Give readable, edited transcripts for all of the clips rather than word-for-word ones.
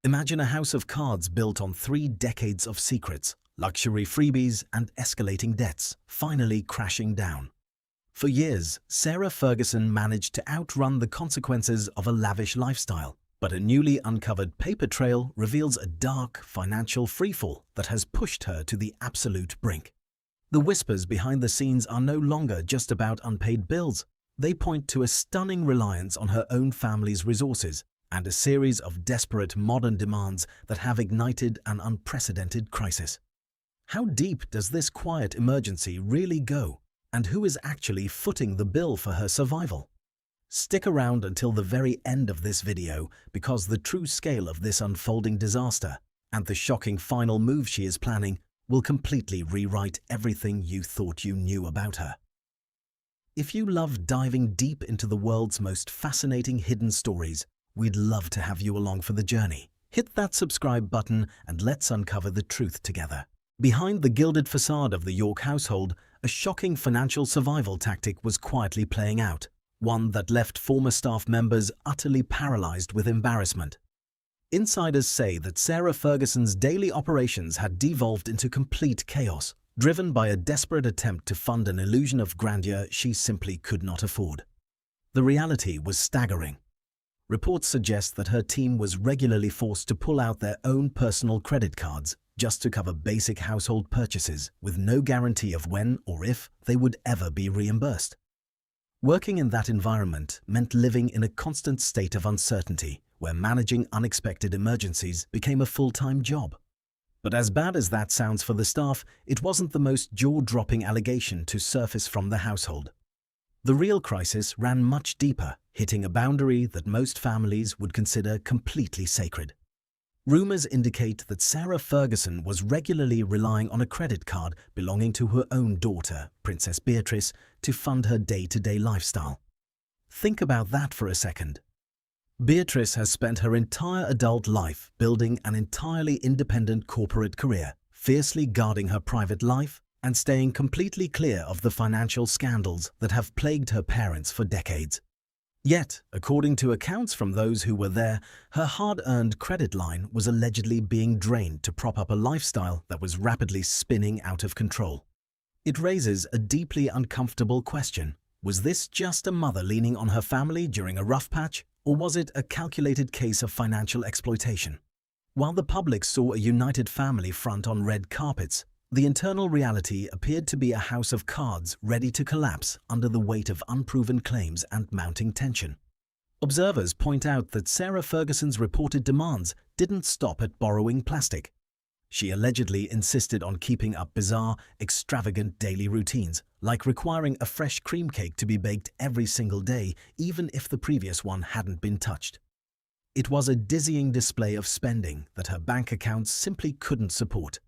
Imagine a house of cards built on 3 decades of secrets, luxury freebies, and escalating debts, finally crashing down. For years, Sarah Ferguson managed to outrun the consequences of a lavish lifestyle, but a newly uncovered paper trail reveals a dark financial freefall that has pushed her to the absolute brink. The whispers behind the scenes are no longer just about unpaid bills. They point to a stunning reliance on her own family's resources and a series of desperate modern demands that have ignited an unprecedented crisis. How deep does this quiet emergency really go, and who is actually footing the bill for her survival? Stick around until the very end of this video, because the true scale of this unfolding disaster and the shocking final move she is planning will completely rewrite everything you thought you knew about her. If you love diving deep into the world's most fascinating hidden stories, we'd love to have you along for the journey. Hit that subscribe button and let's uncover the truth together. Behind the gilded facade of the York household, a shocking financial survival tactic was quietly playing out, one that left former staff members utterly paralyzed with embarrassment. Insiders say that Sarah Ferguson's daily operations had devolved into complete chaos, driven by a desperate attempt to fund an illusion of grandeur she simply could not afford. The reality was staggering. Reports suggest that her team was regularly forced to pull out their own personal credit cards just to cover basic household purchases, with no guarantee of when or if they would ever be reimbursed. Working in that environment meant living in a constant state of uncertainty, where managing unexpected emergencies became a full-time job. But as bad as that sounds for the staff, it wasn't the most jaw-dropping allegation to surface from the household. The real crisis ran much deeper, hitting a boundary that most families would consider completely sacred. Rumors indicate that Sarah Ferguson was regularly relying on a credit card belonging to her own daughter, Princess Beatrice, to fund her day-to-day lifestyle. Think about that for a second. Beatrice has spent her entire adult life building an entirely independent corporate career, fiercely guarding her private life and staying completely clear of the financial scandals that have plagued her parents for decades. Yet, according to accounts from those who were there, her hard-earned credit line was allegedly being drained to prop up a lifestyle that was rapidly spinning out of control. It raises a deeply uncomfortable question. Was this just a mother leaning on her family during a rough patch, or was it a calculated case of financial exploitation? While the public saw a united family front on red carpets, the internal reality appeared to be a house of cards ready to collapse under the weight of unproven claims and mounting tension. Observers point out that Sarah Ferguson's reported demands didn't stop at borrowing plastic. She allegedly insisted on keeping up bizarre, extravagant daily routines, like requiring a fresh cream cake to be baked every single day, even if the previous one hadn't been touched. It was a dizzying display of spending that her bank accounts simply couldn't support.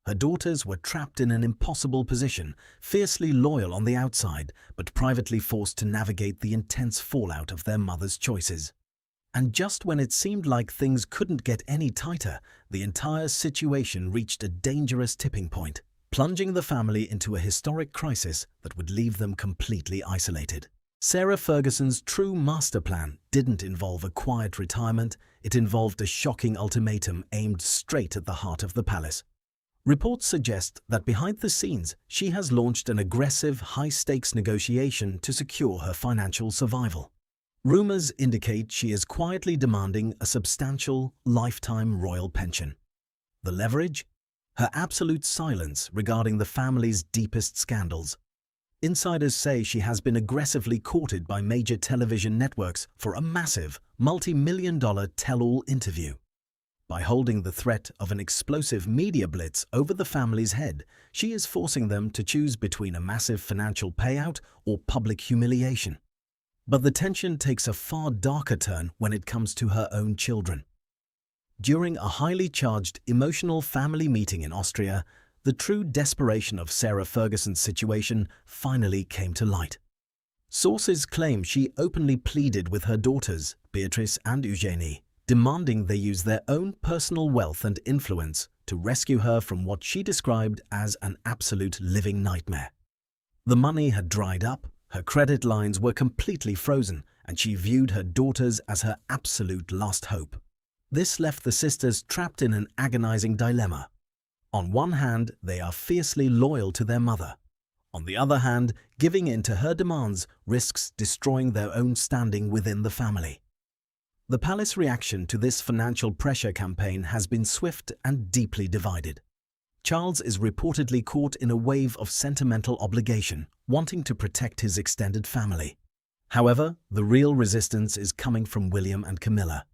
Her daughters were trapped in an impossible position, fiercely loyal on the outside, but privately forced to navigate the intense fallout of their mother's choices. And just when it seemed like things couldn't get any tighter, the entire situation reached a dangerous tipping point, plunging the family into a historic crisis that would leave them completely isolated. Sarah Ferguson's true master plan didn't involve a quiet retirement, it involved a shocking ultimatum aimed straight at the heart of the palace. Reports suggest that behind the scenes, she has launched an aggressive, high-stakes negotiation to secure her financial survival. Rumors indicate she is quietly demanding a substantial, lifetime royal pension. The leverage? Her absolute silence regarding the family's deepest scandals. Insiders say she has been aggressively courted by major television networks for a massive, multi-million-dollar tell-all interview. By holding the threat of an explosive media blitz over the family's head, she is forcing them to choose between a massive financial payout or public humiliation. But the tension takes a far darker turn when it comes to her own children. During a highly charged, emotional family meeting in Austria, the true desperation of Sarah Ferguson's situation finally came to light. Sources claim she openly pleaded with her daughters, Beatrice and Eugenie, demanding they use their own personal wealth and influence to rescue her from what she described as an absolute living nightmare. The money had dried up, her credit lines were completely frozen, and she viewed her daughters as her absolute last hope. This left the sisters trapped in an agonizing dilemma. On one hand, they are fiercely loyal to their mother. On the other hand, giving in to her demands risks destroying their own standing within the family. The palace reaction to this financial pressure campaign has been swift and deeply divided. Charles is reportedly caught in a wave of sentimental obligation, wanting to protect his extended family. However, the real resistance is coming from William and Camilla.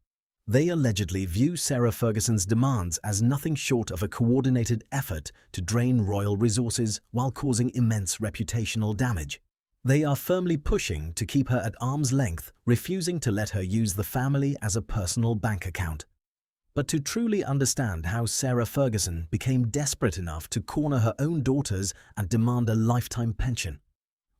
They allegedly view Sarah Ferguson's demands as nothing short of a coordinated effort to drain royal resources while causing immense reputational damage. They are firmly pushing to keep her at arm's length, refusing to let her use the family as a personal bank account. But to truly understand how Sarah Ferguson became desperate enough to corner her own daughters and demand a lifetime pension,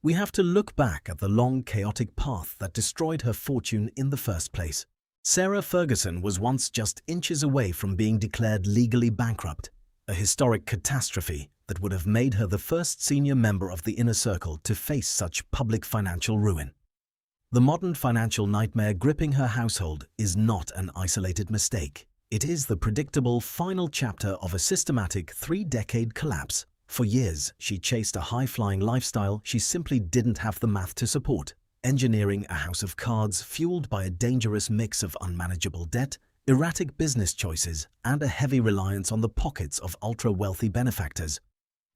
we have to look back at the long, chaotic path that destroyed her fortune in the first place. Sarah Ferguson was once just inches away from being declared legally bankrupt, a historic catastrophe that would have made her the first senior member of the inner circle to face such public financial ruin. The modern financial nightmare gripping her household is not an isolated mistake. It is the predictable final chapter of a systematic 3-decade collapse. For years, she chased a high-flying lifestyle she simply didn't have the math to support, engineering a house of cards fueled by a dangerous mix of unmanageable debt, erratic business choices, and a heavy reliance on the pockets of ultra-wealthy benefactors.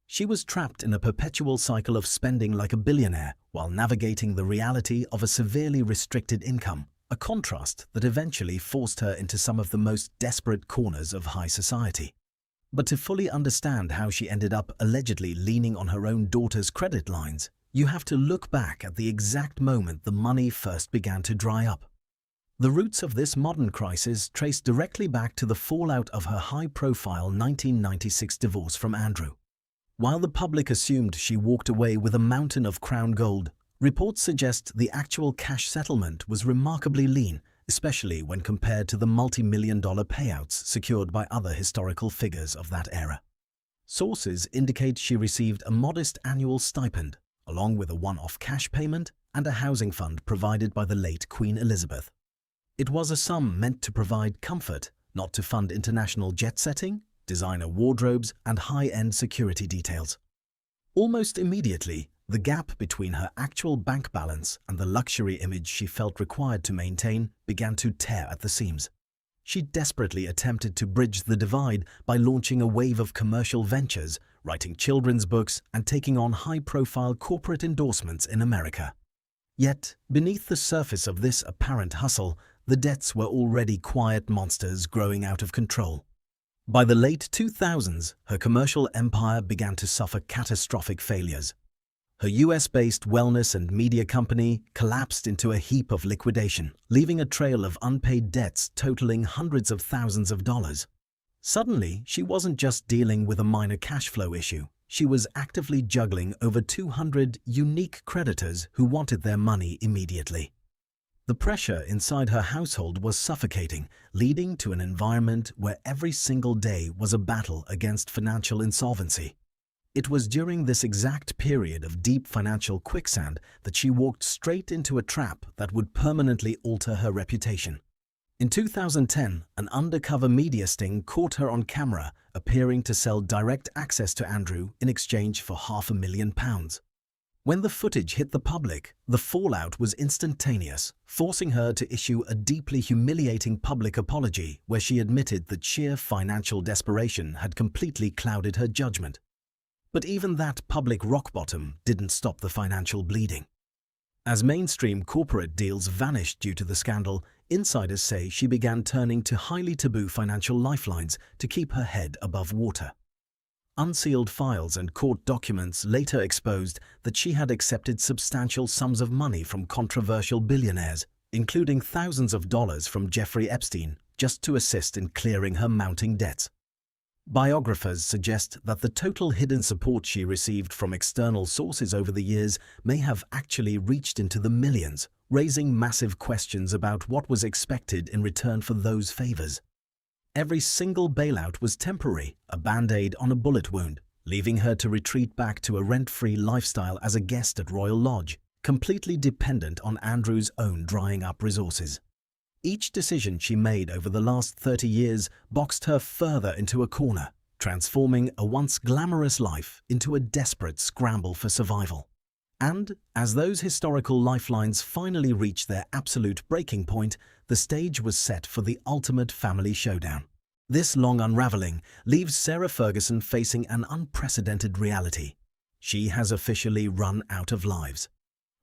She was trapped in a perpetual cycle of spending like a billionaire while navigating the reality of a severely restricted income, a contrast that eventually forced her into some of the most desperate corners of high society. But to fully understand how she ended up allegedly leaning on her own daughter's credit lines, you have to look back at the exact moment the money first began to dry up. The roots of this modern crisis trace directly back to the fallout of her high-profile 1996 divorce from Andrew. While the public assumed she walked away with a mountain of crown gold, reports suggest the actual cash settlement was remarkably lean, especially when compared to the multi-million-dollar payouts secured by other historical figures of that era. Sources indicate she received a modest annual stipend, along with a one-off cash payment and a housing fund provided by the late Queen Elizabeth. It was a sum meant to provide comfort, not to fund international jet-setting, designer wardrobes, and high-end security details. Almost immediately, the gap between her actual bank balance and the luxury image she felt required to maintain began to tear at the seams. She desperately attempted to bridge the divide by launching a wave of commercial ventures, writing children's books, and taking on high-profile corporate endorsements in America. Yet, beneath the surface of this apparent hustle, the debts were already quiet monsters growing out of control. By the late 2000s, her commercial empire began to suffer catastrophic failures. Her US-based wellness and media company collapsed into a heap of liquidation, leaving a trail of unpaid debts totaling hundreds of thousands of dollars. Suddenly, she wasn't just dealing with a minor cash flow issue. She was actively juggling over 200 unique creditors who wanted their money immediately. The pressure inside her household was suffocating, leading to an environment where every single day was a battle against financial insolvency. It was during this exact period of deep financial quicksand that she walked straight into a trap that would permanently alter her reputation. In 2010, an undercover media sting caught her on camera, appearing to sell direct access to Andrew in exchange for £500,000. When the footage hit the public, the fallout was instantaneous, forcing her to issue a deeply humiliating public apology where she admitted that sheer financial desperation had completely clouded her judgment. But even that public rock bottom didn't stop the financial bleeding. As mainstream corporate deals vanished due to the scandal, insiders say she began turning to highly taboo financial lifelines to keep her head above water. Unsealed files and court documents later exposed that she had accepted substantial sums of money from controversial billionaires, including thousands of dollars from Jeffrey Epstein, just to assist in clearing her mounting debts. Biographers suggest that the total hidden support she received from external sources over the years may have actually reached into the millions, raising massive questions about what was expected in return for those favors. Every single bailout was temporary, a band-aid on a bullet wound, leaving her to retreat back to a rent-free lifestyle as a guest at Royal Lodge, completely dependent on Andrew's own drying up resources. Each decision she made over the last 30 years boxed her further into a corner, transforming a once glamorous life into a desperate scramble for survival. And as those historical lifelines finally reached their absolute breaking point, the stage was set for the ultimate family showdown. This long unraveling leaves Sarah Ferguson facing an unprecedented reality. She has officially run out of lives.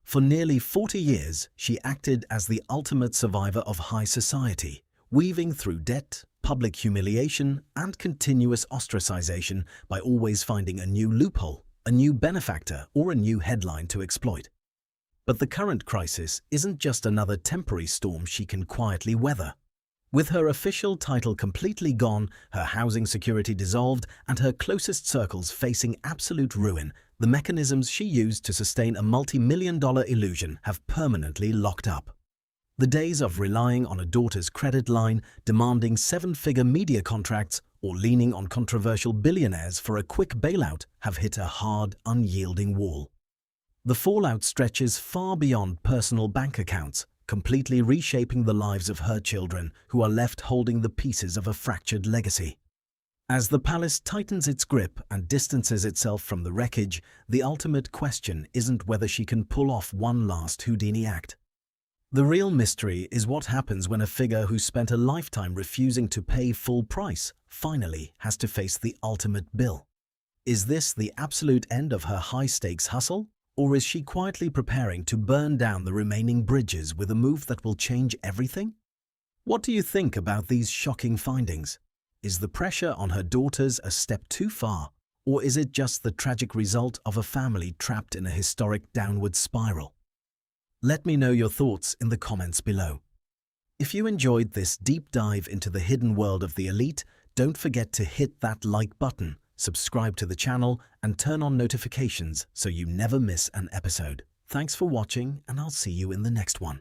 For nearly 40 years, she acted as the ultimate survivor of high society, weaving through debt, public humiliation, and continuous ostracization by always finding a new loophole, a new benefactor, or a new headline to exploit. But the current crisis isn't just another temporary storm she can quietly weather. With her official title completely gone, her housing security dissolved, and her closest circles facing absolute ruin, the mechanisms she used to sustain a multi-million-dollar illusion have permanently locked up. The days of relying on a daughter's credit line, demanding seven-figure media contracts, or leaning on controversial billionaires for a quick bailout have hit a hard, unyielding wall. The fallout stretches far beyond personal bank accounts, completely reshaping the lives of her children, who are left holding the pieces of a fractured legacy. As the palace tightens its grip and distances itself from the wreckage, the ultimate question isn't whether she can pull off one last Houdini act. The real mystery is what happens when a figure who spent a lifetime refusing to pay full price finally has to face the ultimate bill. Is this the absolute end of her high-stakes hustle? Or is she quietly preparing to burn down the remaining bridges with a move that will change everything? What do you think about these shocking findings? Is the pressure on her daughters a step too far, or is it just the tragic result of a family trapped in a historic downward spiral? Let me know your thoughts in the comments below. If you enjoyed this deep dive into the hidden world of the elite, don't forget to hit that like button, subscribe to the channel, and turn on notifications so you never miss an episode. Thanks for watching, and I'll see you in the next one.